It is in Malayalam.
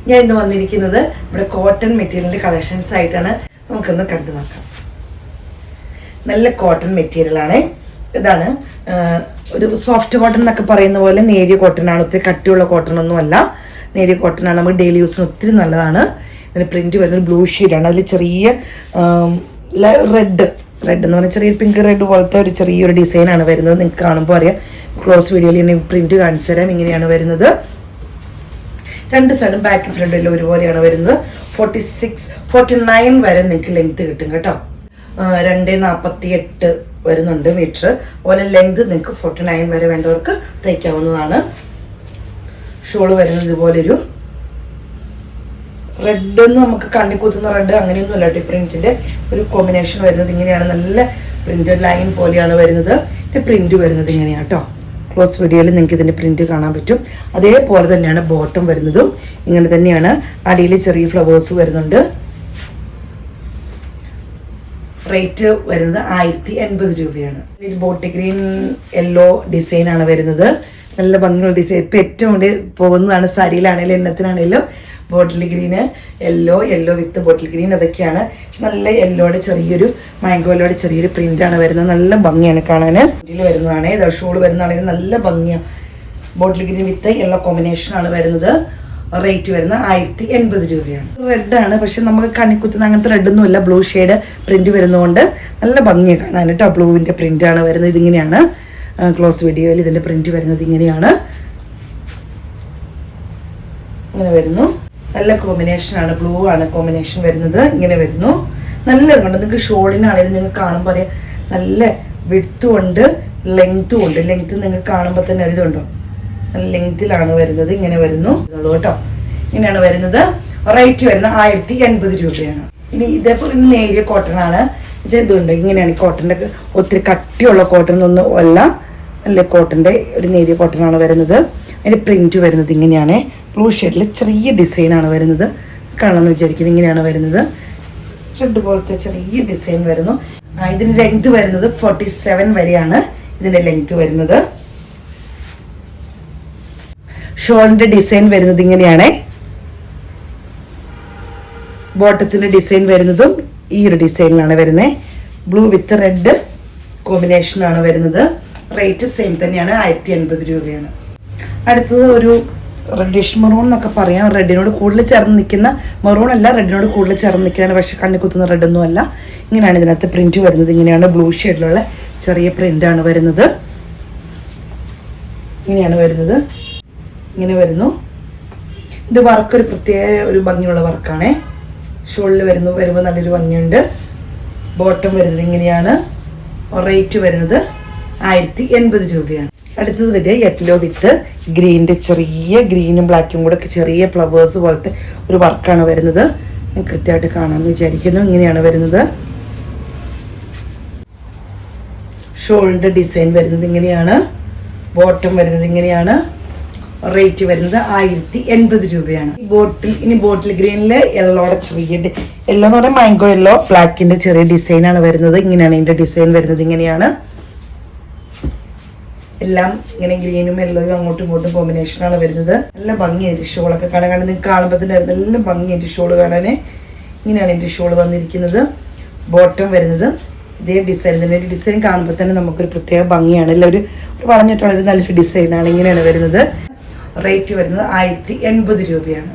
ഞാൻ ഇന്ന് വന്നിരിക്കുന്നത് ഇവിടെ കോട്ടൺ മെറ്റീരിയലിന്റെ കളക്ഷൻസ് ആയിട്ടാണ്. നമുക്കൊന്ന് കണ്ടു നോക്കാം. നല്ല കോട്ടൺ മെറ്റീരിയൽ ആണ്. ഇതാണ് ഒരു സോഫ്റ്റ് കോട്ടൺ എന്നൊക്കെ പറയുന്ന പോലെ നേരിയ കോട്ടൺ ആണ്. ഒത്തിരി കട്ടിയുള്ള കോട്ടൺ ഒന്നും അല്ല, നേരിയ കോട്ടൺ ആണ്. നമുക്ക് ഡെയിലി യൂസിന് ഒത്തിരി നല്ലതാണ്. ഇതിന് പ്രിന്റ് വരുന്നത് ബ്ലൂ ഷെയ്ഡാണ്. അതിൽ ചെറിയ റെഡ് എന്ന് പറഞ്ഞാൽ ചെറിയ പിങ്ക് റെഡ് പോലത്തെ ഒരു ചെറിയൊരു ഡിസൈനാണ് വരുന്നത്. നിങ്ങൾക്ക് കാണുമ്പോൾ അറിയാം. ക്ലോസ് വീഡിയോയിൽ ഇനി പ്രിന്റ് കാണിച്ചു തരാം. ഇങ്ങനെയാണ് വരുന്നത്. രണ്ട് സൈഡും ബാക്കും ഫ്രണ്ടിലും ഒരുപോലെയാണ് വരുന്നത്. 49 വരെ നിങ്ങൾക്ക് ലെങ്ത് കിട്ടും കേട്ടോ. 2.48 വരുന്നുണ്ട് മീറ്റർ. അതുപോലെ ലെങ്ത് നിങ്ങൾക്ക് 49 വരെ വേണ്ടവർക്ക് തയ്ക്കാവുന്നതാണ്. ഷോള് വരുന്നത് ഇതുപോലൊരു റെഡ് എന്ന് നമുക്ക് കണ്ണി കുത്തുന്ന റെഡ് അങ്ങനെയൊന്നും അല്ല. പ്രിന്റിന്റെ ഒരു കോമ്പിനേഷൻ വരുന്നത് ഇങ്ങനെയാണ്. നല്ല പ്രിന്റ് ലൈൻ പോലെയാണ് വരുന്നത്. പ്രിന്റ് വരുന്നത് ഇങ്ങനെയാണ് കേട്ടോ. ക്ലോസ് വീഡിയോയിൽ നിങ്ങൾക്ക് ഇതിന്റെ പ്രിന്റ് കാണാൻ പറ്റും. അതേപോലെ തന്നെയാണ് ബോട്ടം വരുന്നതും ഇങ്ങനെ തന്നെയാണ്. അടിയിൽ ചെറിയ ഫ്ലവേഴ്സ് വരുന്നുണ്ട്. റേറ്റ് വരുന്നത് 1080 രൂപയാണ്. ബോട്ടിക് ഗ്രീൻ യെല്ലോ ഡിസൈൻ ആണ് വരുന്നത്. നല്ല ഭംഗിയുള്ള ഡിസൈൻ. ഇപ്പൊ ഏറ്റവും കൂടി പോകുന്നതാണ് സാരിയിലാണെങ്കിലും എണ്ണത്തിനാണെങ്കിലും. Bottle green yellow with bottle green അതൊക്കെയാണ്. പക്ഷെ നല്ല യെല്ലോയുടെ ചെറിയൊരു മാംഗോയിലോടെ ചെറിയൊരു പ്രിന്റ് ആണ് വരുന്നത്. നല്ല ഭംഗിയാണ് കാണാൻ. ഇതിൽ വരുന്നതാണ് ഷോള് വരുന്നതാണെങ്കിൽ നല്ല ഭംഗിയാണ്. ബോട്ടിൽ ഗ്രീൻ വിത്ത് യെല്ലോ കോമ്പിനേഷൻ ആണ് വരുന്നത്. റേറ്റ് വരുന്നത് 1080 രൂപയാണ്. റെഡ് ആണ്, പക്ഷെ നമുക്ക് കണിക്കുത്തുന്ന അങ്ങനത്തെ റെഡ് ഒന്നും അല്ല. ബ്ലൂ ഷെയ്ഡ് പ്രിന്റ് വരുന്നതുകൊണ്ട് നല്ല ഭംഗിയാണ് കാണാൻ കേട്ടോ. ബ്ലൂവിന്റെ പ്രിന്റ് ആണ് വരുന്നത്. ഇതിങ്ങനെയാണ് ക്ലോസ് വീഡിയോയിൽ ഇതിന്റെ പ്രിന്റ് വരുന്നത്. ഇങ്ങനെയാണ് ഇങ്ങനെ വരുന്നു. നല്ല കോമ്പിനേഷൻ ആണ്. ബ്ലൂ ആണ് കോമ്പിനേഷൻ വരുന്നത്. ഇങ്ങനെ വരുന്നു. നല്ല കൊണ്ട് നിങ്ങൾക്ക് ഷോളിനാണെങ്കിലും നിങ്ങൾക്ക് കാണുമ്പോൾ അറിയാം. നല്ല വിഡ്ത്തും ഉണ്ട് ലെങ്ത്തും ഉണ്ട്. ലെങ്ത് നിങ്ങൾക്ക് കാണുമ്പോൾ തന്നെ അറിയുന്നുണ്ടോ. നല്ല ലെങ്തിലാണ് വരുന്നത്. ഇങ്ങനെ വരുന്നു കേട്ടോ. ഇങ്ങനെയാണ് വരുന്നത്. റേറ്റ് വരുന്നത് 1080 രൂപയാണ്. ഇനി ഇതേപോലെ നേരിയ കോട്ടൺ ആണ്. ഇതുണ്ട് ഇങ്ങനെയാണ്. ഈ കോട്ടന്റെ ഒത്തിരി കട്ടിയുള്ള കോട്ടൺ ഒന്നും അല്ല. നല്ല കോട്ടന്റെ ഒരു നേരിയ കോട്ടൺ ആണ് വരുന്നത്. അതിന്റെ പ്രിന്റ് വരുന്നത് ഇങ്ങനെയാണ്. ബ്ലൂ ഷെയ്ഡിൽ ചെറിയ ഡിസൈൻ ആണ് വരുന്നത്. കാണാമെന്ന് വിചാരിക്കുന്നത് ഇങ്ങനെയാണ് വരുന്നത്. റെഡ് പോലത്തെ ചെറിയ ഡിസൈൻ വരുന്നു. ഇതിന്റെ ലെങ്ത് വരുന്നത് 47 വരെയാണ് ഇതിന്റെ ലെങ്ത് വരുന്നത്. ഷോളിന്റെ ഡിസൈൻ വരുന്നത് ഇങ്ങനെയാണ്. ബോട്ടത്തിന്റെ ഡിസൈൻ വരുന്നതും ഈ ഒരു ഡിസൈനിലാണ് വരുന്നത്. ബ്ലൂ വിത്ത് റെഡ് കോമ്പിനേഷൻ ആണ് വരുന്നത്. റേറ്റ് സെയിം തന്നെയാണ്. 1080 രൂപയാണ്. അടുത്തത് ഒരു റെഡിഷ് മെറൂൺ എന്നൊക്കെ പറയാം. റെഡിനോട് കൂടുതൽ ചേർന്ന് നിൽക്കുന്ന മെറൂൺ അല്ല, റെഡിനോട് കൂടുതൽ ചേർന്ന് നിൽക്കുകയാണ്. പക്ഷെ കണ്ണി കുത്തുന്ന റെഡ് ഒന്നും അല്ല. ഇങ്ങനെയാണ് ഇതിനകത്ത് പ്രിന്റ് വരുന്നത്. ഇങ്ങനെയാണ് ബ്ലൂ ഷെയ്ഡിലുള്ള ചെറിയ പ്രിന്റ് ആണ് വരുന്നത്. ഇങ്ങനെയാണ് വരുന്നത്. ഇങ്ങനെ വരുന്നു. ഇത് വർക്ക് ഒരു പ്രത്യേക ഒരു ഭംഗിയുള്ള വർക്കാണ്. ഷോളിൽ വരുമ്പോൾ നല്ലൊരു ഭംഗിയുണ്ട്. ബോട്ടം വരുന്നത് ഇങ്ങനെയാണ്. റേറ്റ് വരുന്നത് 1080 രൂപയാണ്. അടുത്തത് വരെ യെല്ലോ വിത്ത് ഗ്രീനിന്റെ ചെറിയ ഗ്രീനും ബ്ലാക്കും കൂടെ ചെറിയ ഫ്ലവേഴ്സ് പോലത്തെ ഒരു വർക്കാണ് വരുന്നത്. കൃത്യമായിട്ട് കാണാമെന്ന് വിചാരിക്കുന്നു. ഇങ്ങനെയാണ് വരുന്നത്. ഷോളിന്റെ ഡിസൈൻ വരുന്നത് ഇങ്ങനെയാണ്. ബോട്ടം വരുന്നത് ഇങ്ങനെയാണ്. റേറ്റ് വരുന്നത് 1080 രൂപയാണ്. ബോട്ടിൽ ഗ്രീനില് യെല്ലോടെ ചെറിയ യെല്ലോ എന്ന് പറഞ്ഞാൽ മാംഗോ യെല്ലോ ബ്ലാക്കിന്റെ ചെറിയ ഡിസൈൻ ആണ് വരുന്നത്. ഇങ്ങനെയാണ് ഇതിന്റെ ഡിസൈൻ വരുന്നത്. ഇങ്ങനെയാണ് എല്ലാം ഇങ്ങനെ ഗ്രീനും യെല്ലോയും അങ്ങോട്ടും ഇങ്ങോട്ടും കോമ്പിനേഷൻ ആണ് വരുന്നത്. നല്ല ഭംഗിയായിട്ട് ഷോളൊക്കെ കാണാൻ നിങ്ങൾക്ക് കാണുമ്പോൾ തന്നെ നല്ല ഭംഗിയായിട്ട് ഷോള് കാണാന്. ഇങ്ങനെയാണ് എന്റെ ഷോള് വന്നിരിക്കുന്നത്. ബോട്ടം വരുന്നത് ഇതേ ഡിസൈൻ തന്നെ. ഒരു ഡിസൈൻ കാണുമ്പോൾ തന്നെ നമുക്കൊരു പ്രത്യേക ഭംഗിയാണ്. അല്ല ഒരു വളഞ്ഞിട്ടുള്ള നല്ലൊരു ഡിസൈനാണ്. ഇങ്ങനെയാണ് വരുന്നത്. റേറ്റ് വരുന്നത് 1080 രൂപയാണ്.